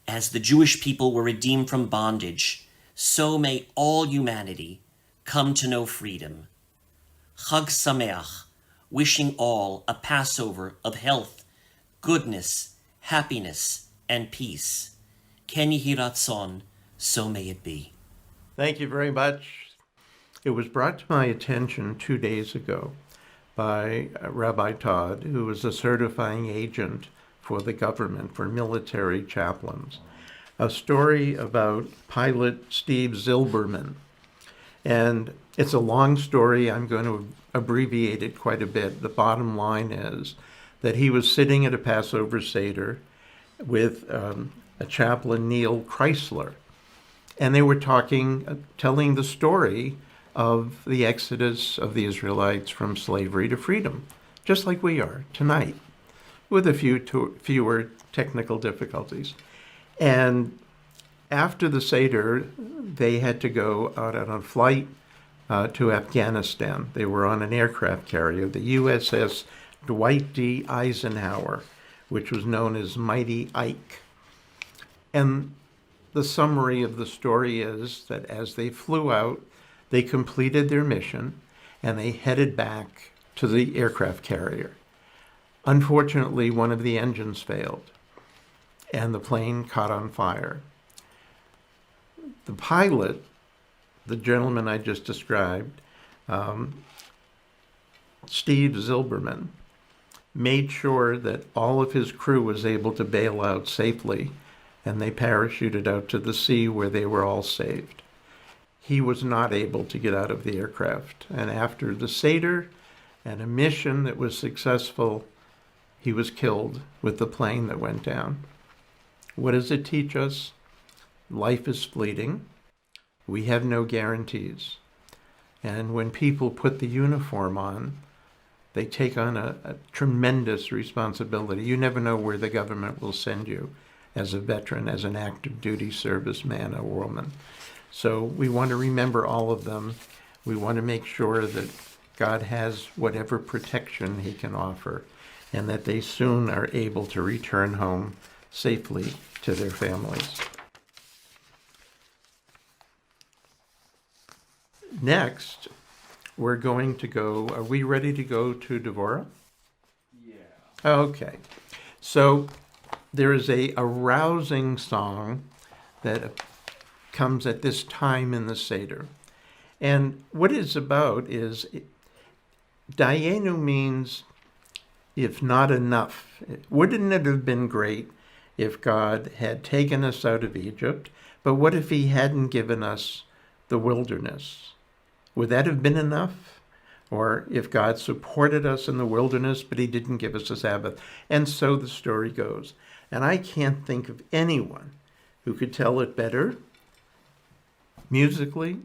As the Jewish people were redeemed from bondage, so may all humanity come to know freedom. Chag Sameach, wishing all a Passover of health, goodness, happiness, and peace. Ken Yehi Ratzon, so may it be. Thank you very much. It was brought to my attention 2 days ago by Rabbi Todd, who was a certifying agent for the government, for military chaplains, a story about pilot Steve Zilberman. And it's a long story. I'm going to abbreviate it quite a bit. The bottom line is that he was sitting at a Passover Seder with a chaplain, Neil Chrysler, and they were telling the story of the exodus of the Israelites from slavery to freedom, just like we are tonight, with a fewer technical difficulties. And after the Seder, they had to go out on a flight to Afghanistan. They were on an aircraft carrier, the USS Dwight D. Eisenhower, which was known as Mighty Ike. And the summary of the story is that as they flew out, they completed their mission and they headed back to the aircraft carrier. Unfortunately, one of the engines failed and the plane caught on fire. The pilot, the gentleman I just described, Steve Zilberman, made sure that all of his crew was able to bail out safely, and they parachuted out to the sea where they were all saved. He was not able to get out of the aircraft, and after the Seder and a mission that was successful, he was killed with the plane that went down. What does it teach us? Life is fleeting. We have no guarantees. And when people put the uniform on, they take on a tremendous responsibility. You never know where the government will send you as a veteran, as an active duty serviceman or woman. So we want to remember all of them. We want to make sure that God has whatever protection he can offer, and that they soon are able to return home safely to their families. Next, we're going to go, are we ready to go to Devorah? Yeah. Okay. So there is a rousing song that comes at this time in the Seder. And what it's about is, Dayenu means if not enough. Wouldn't it have been great if God had taken us out of Egypt? But what if he hadn't given us the wilderness? Would that have been enough? Or if God supported us in the wilderness, but he didn't give us a Sabbath? And so the story goes. And I can't think of anyone who could tell it better musically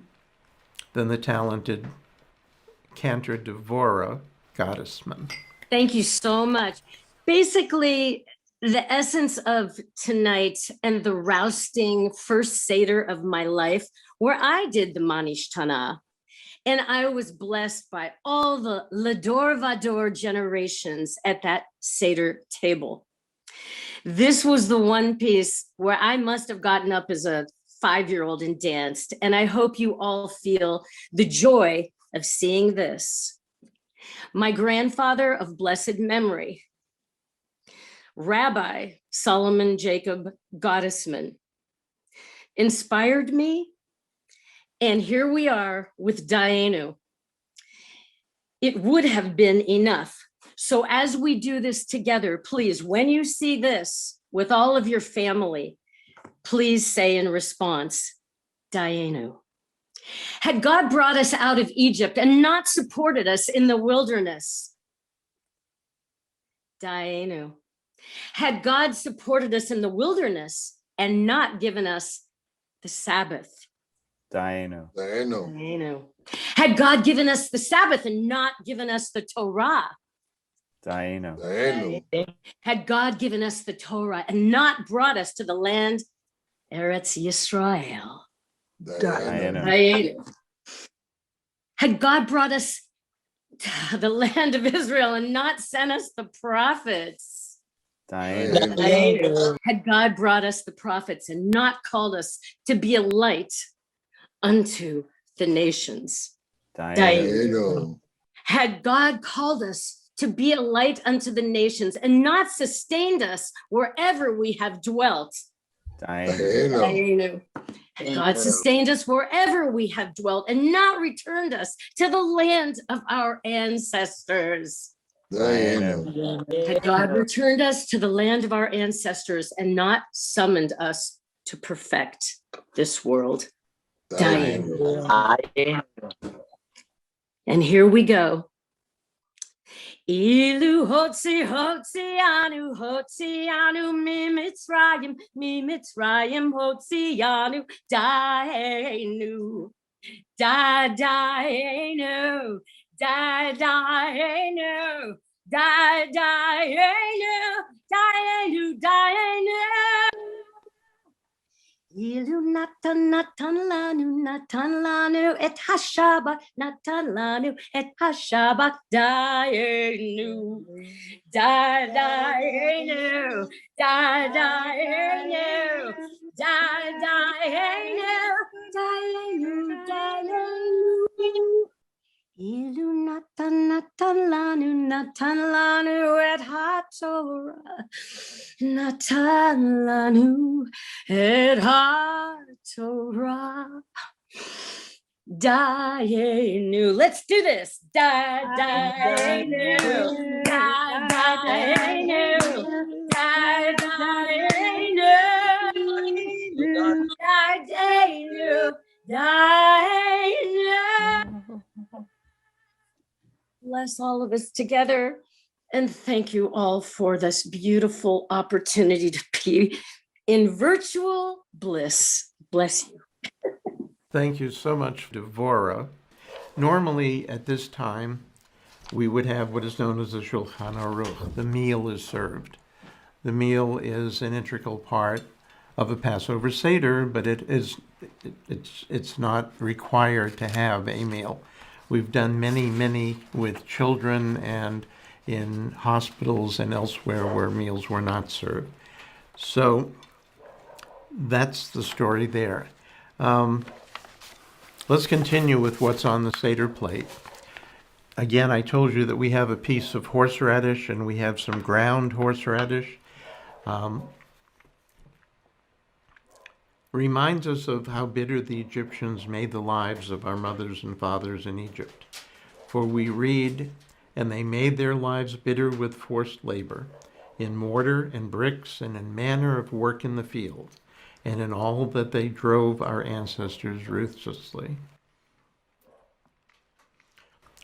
than the talented cantor Devora Gottesman. Thank you so much. Basically, the essence of tonight and the rousting first Seder of my life, where I did the Manishtana, and I was blessed by all the Lador Vador generations at that Seder table. This was the one piece where I must have gotten up as a 5-year-old and danced, and I hope you all feel the joy of seeing this. My grandfather of blessed memory, Rabbi Solomon Jacob Gottesman, inspired me, and here we are with Dayenu. It would have been enough. So as we do this together, please, when you see this with all of your family, please say in response, Dayenu. Had God brought us out of Egypt and not supported us in the wilderness? Dayenu. Had God supported us in the wilderness and not given us the Sabbath? Dayenu. Dayenu. Had God given us the Sabbath and not given us the Torah? Dayenu. Had God given us the Torah and not brought us to the land Eretz Yisrael? Dayenu. Had God brought us to the land of Israel and not sent us the prophets? Dayenu. Had God brought us the prophets and not called us to be a light unto the nations? Dayenu. Had God called us to be a light unto the nations and not sustained us wherever we have dwelt? Dayenu. Had God sustained us wherever we have dwelt and not returned us to the land of our ancestors? Had God returned us to the land of our ancestors and not summoned us to perfect this world? Dayenu. And here we go. Ilu hotzi hotzi anu mi Mitzrayim hotzi anu Dayenu Dayenu Dayenu Dayenu Dayenu. Ilu natan lanu et hashaba natan lanu et hashaba Dayenu Dayenu Dayenu Dayenu Dayenu. Ilu natan lanu et haTorah natan lanu et haTorah Dayenu. Let's do this. Dayenu Dayenu Dayenu Dayenu. Bless all of us together. And thank you all for this beautiful opportunity to be in virtual bliss. Bless you. Thank you so much, Devora. Normally, at this time, we would have what is known as the Shulchan Aruch. The meal is served. The meal is an integral part of a Passover Seder, but it's not required to have a meal. We've done many with children and in hospitals and elsewhere where meals were not served. So that's the story there. Let's continue with what's on the Seder plate. Again, I told you that we have a piece of horseradish and we have some ground horseradish. reminds us of how bitter the Egyptians made the lives of our mothers and fathers in Egypt. For we read, and they made their lives bitter with forced labor, in mortar and bricks, and in manner of work in the field, and in all that they drove our ancestors ruthlessly.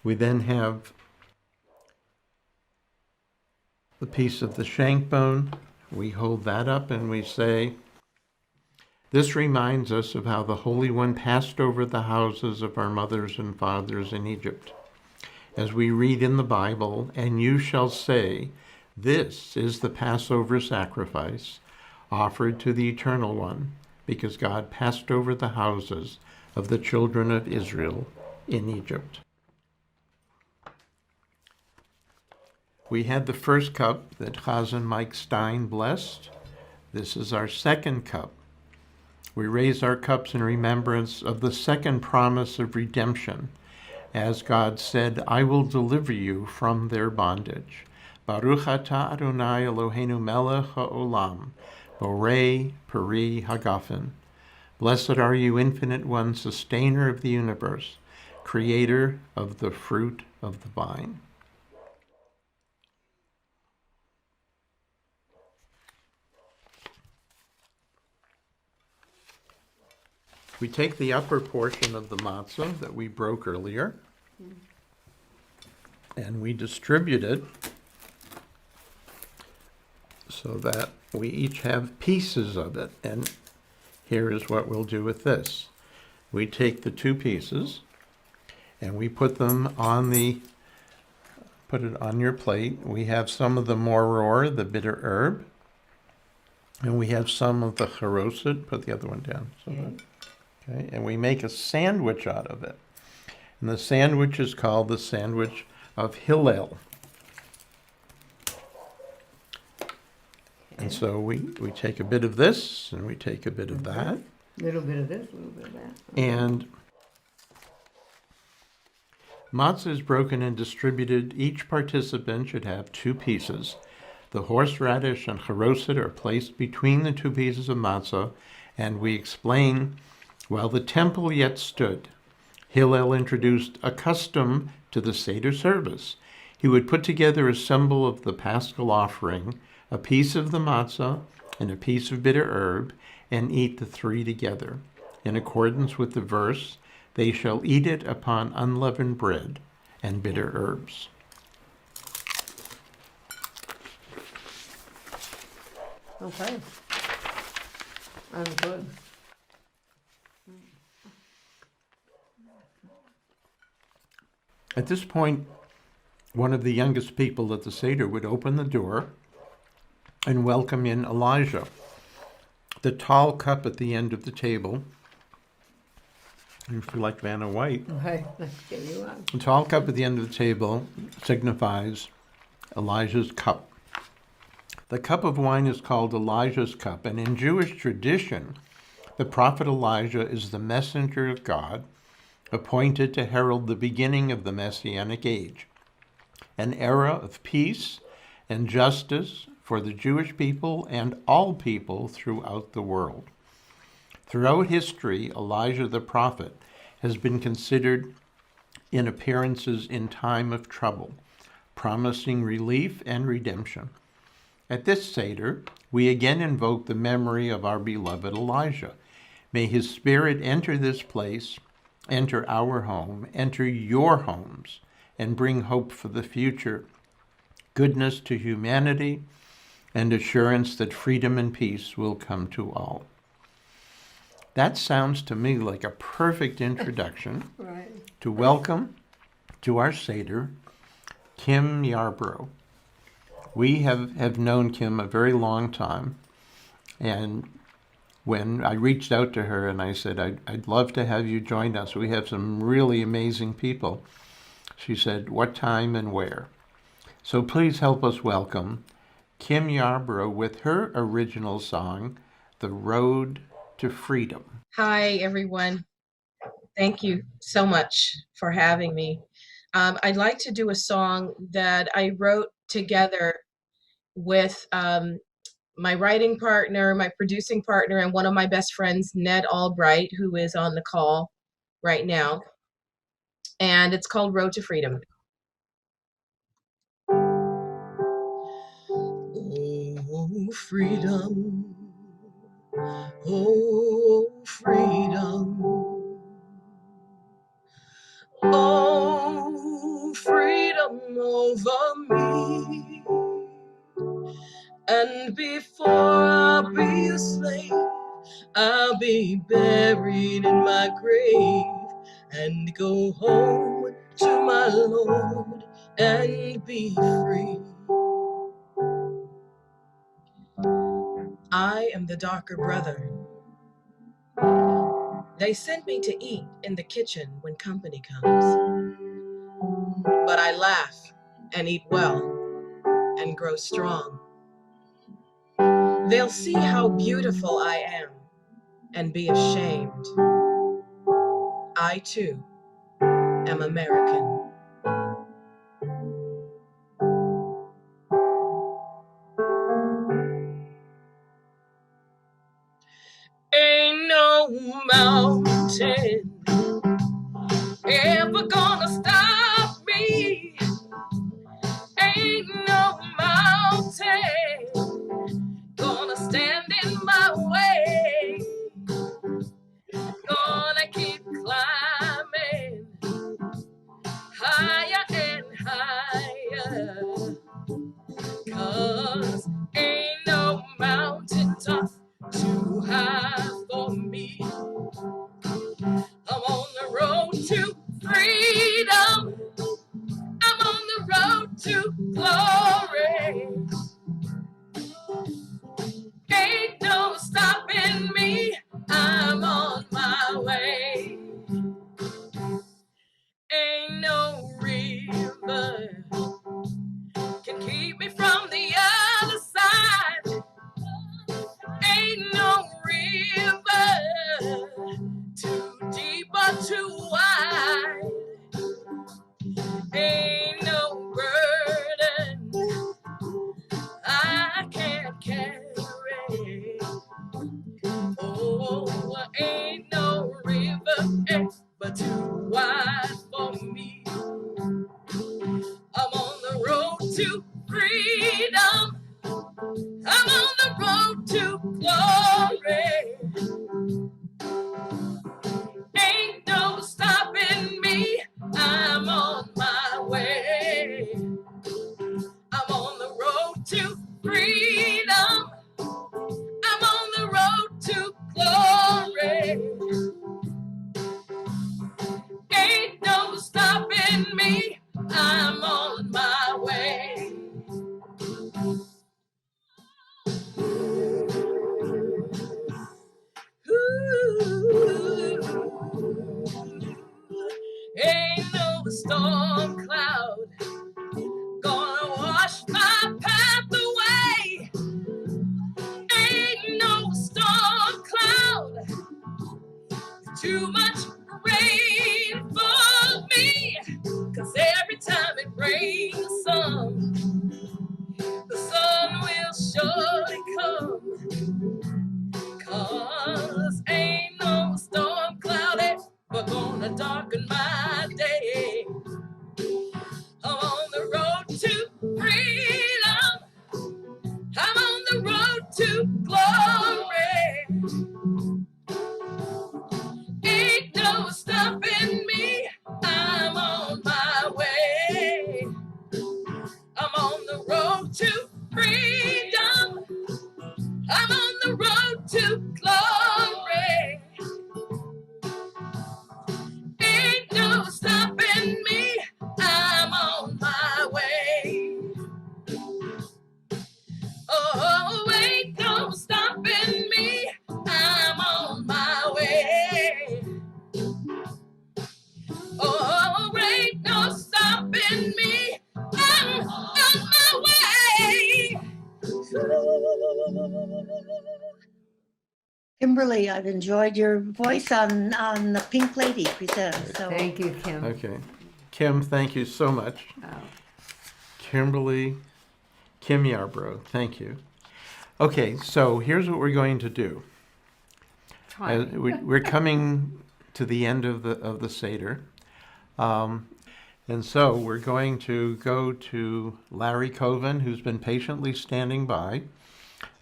We then have the piece of the shank bone. We hold that up and we say, this reminds us of how the Holy One passed over the houses of our mothers and fathers in Egypt. As we read in the Bible, and you shall say, this is the Passover sacrifice offered to the Eternal One, because God passed over the houses of the children of Israel in Egypt. We had the first cup that Chazan Mike Stein blessed. This is our second cup. We raise our cups in remembrance of the second promise of redemption, as God said, I will deliver you from their bondage. Baruch atah Adonai Eloheinu melech haolam, borei peri hagafen. Blessed are you, Infinite One, sustainer of the universe, creator of the fruit of the vine. We take the upper portion of the matzah that we broke earlier, and we distribute it so that we each have pieces of it. And here is what we'll do with this. We take the two pieces and we put them on put it on your plate. We have some of the moror, the bitter herb, and we have some of the charoset. Put the other one down. Okay, and we make a sandwich out of it. And the sandwich is called the sandwich of Hillel. And so we take a bit of this and we take a bit of that. A little bit of this, a little bit of that. And matzah is broken and distributed. Each participant should have two pieces. The horseradish and charoset are placed between the two pieces of matzah, and we explain, while the temple yet stood, Hillel introduced a custom to the Seder service. He would put together a symbol of the Paschal offering, a piece of the matzah and a piece of bitter herb, and eat the three together. In accordance with the verse, they shall eat it upon unleavened bread and bitter herbs. Okay. I'm good. At this point, one of the youngest people at the Seder would open the door and welcome in Elijah. The tall cup at the end of the table, if you like Vanna White, Okay, let's get you on. the tall cup at the end of the table signifies Elijah's cup. The cup of wine is called Elijah's cup, and in Jewish tradition, the prophet Elijah is the messenger of God, appointed to herald the beginning of the Messianic age, an era of peace and justice for the Jewish people and all people throughout the world. Throughout history, Elijah the prophet has been considered in appearances in time of trouble, promising relief and redemption. At this Seder, we again invoke the memory of our beloved Elijah. May his spirit enter this place, enter our home, enter your homes, and bring hope for the future, goodness to humanity, and assurance that freedom and peace will come to all. That sounds to me like a perfect introduction Right. to welcome to our Seder Kim Yarbrough. We have known Kim a very long time, and when I reached out to her and I said, I'd love to have you join us. We have some really amazing people. She said, what time and where? So please help us welcome Kim Yarbrough with her original song, The Road to Freedom. Hi, everyone. Thank you so much for having me. I'd like to do a song that I wrote together with my writing partner, my producing partner, and one of my best friends, Ned Albright, who is on the call right now. And it's called Road to Freedom. Oh, freedom. Oh, freedom. Oh, freedom over me. And before I'll be a slave, I'll be buried in my grave and go home to my Lord and be free. I am the darker brother. They sent me to eat in the kitchen when company comes. But I laugh and eat well and grow strong. They'll see how beautiful I am and be ashamed. I too am American. Ain't no mountain ever gonna stop me. Ain't no mountain gonna stand in my way. Gonna keep climbing higher and higher. 'Cause ain't no mountain top too high for me. I'm on the road to freedom. I'm on the road to glory. Ain't no stopping me. I'm on my way. Ain't no river can keep me from the other side. Ain't no river too deep or too wide. Ain't no burden I can't carry. Oh, ain't no river ever too wide for me. I'm on the road to freedom. I'm on the road to glory. Ain't no stopping me. I'm on my way. I'm on the road to freedom. I'm on the road to glory. Ain't no stopping me. I'm on my way. Ooh. Ain't no storm cloud gonna wash my path away. Ain't no storm cloud, too much rain for me. 'Cause every time it rains some, the sun will surely come. 'Cause ain't no storm cloud ever gonna darken my day. I'm on the road to freedom. I'm on the road to glory. Ain't no stopping me. I'm on my way. I'm on the road to freedom. I'm on the road to glory. Ain't no stopping me. I'm on my way. Oh, ain't no stopping me. I'm on my way. Oh, ain't no stopping me. I'm on my way. Kimberly, I've enjoyed your voice on the Pink Lady Presents. So Thank you, Kim. Okay. Kim, thank you so much. Oh. Kimberly, Kim Yarbrough, thank you. Okay, so here's what we're going to do. We're coming to the end of the Seder. And so we're going to go to Larry Coven, who's been patiently standing by.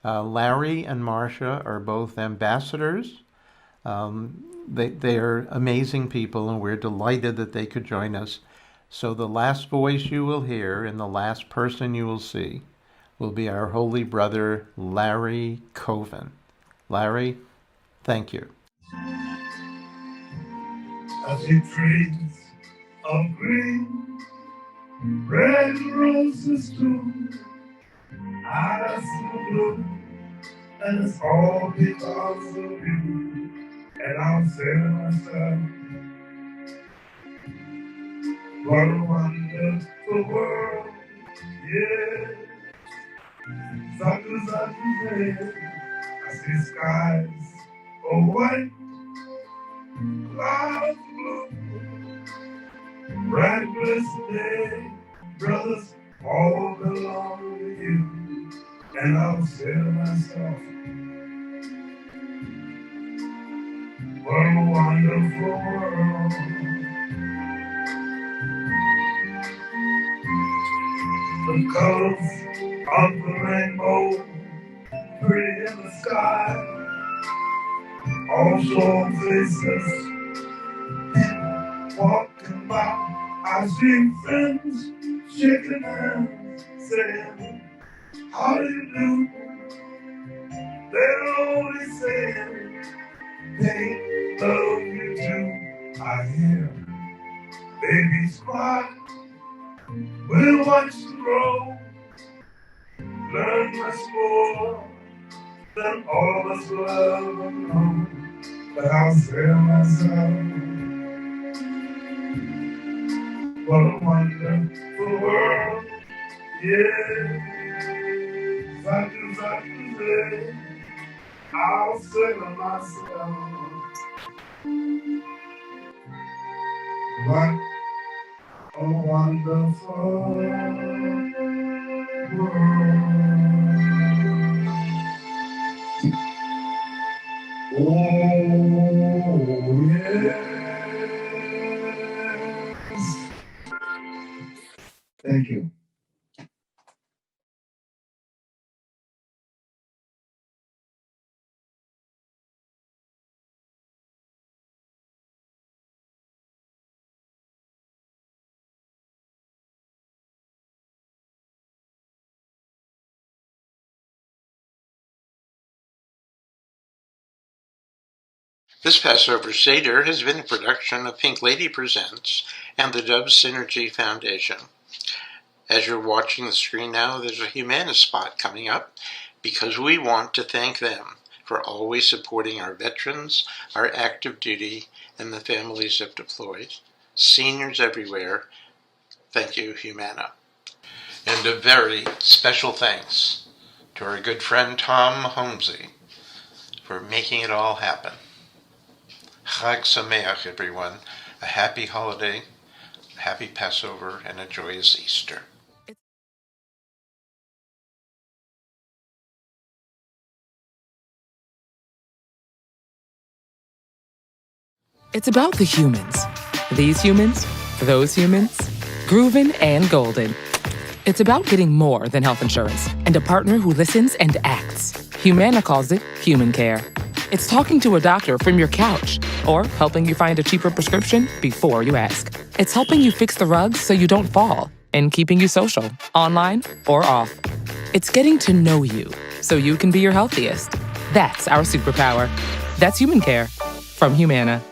Larry and Marcia are both ambassadors. They are amazing people, and we're delighted that they could join us. So the last voice you will hear and the last person you will see will be our holy brother, Larry Coven. Larry, thank you. I see trees of green, red roses too. I see blue, and it's all because of you. And I'll say to myself, what a wonderful world, yeah. Sun is up red, I see skies of white, clouds blue, bright blessed day, brothers all belong to you. And I'll say to myself, what a wonderful world. The colors of the rainbow, pretty in the sky, also on faces walking by. I see friends shaking hands, saying, how do you do? They're only saying they love you too. I hear babies cry, we'll watch them grow, learn much more than all of us will ever know. But I'll say to myself, what a wonderful world, yeah. Saturday, I'll say to myself, what a wonderful world. Oh, yes. Thank you. This Passover Seder has been a production of Pink Lady Presents and the Dove Synergy Foundation. As you're watching the screen now, there's a Humana spot coming up because we want to thank them for always supporting our veterans, our active duty, and the families of deployed. Seniors everywhere, thank you, Humana. And a very special thanks to our good friend Tom Holmesy for making it all happen. Chag Sameach, everyone. A happy holiday, a happy Passover, and a joyous Easter. It's about the humans. These humans, those humans, Grooven and Golden. It's about getting more than health insurance and a partner who listens and acts. Humana calls it human care. It's talking to a doctor from your couch or helping you find a cheaper prescription before you ask. It's helping you fix the rugs so you don't fall and keeping you social, online or off. It's getting to know you so you can be your healthiest. That's our superpower. That's human care from Humana.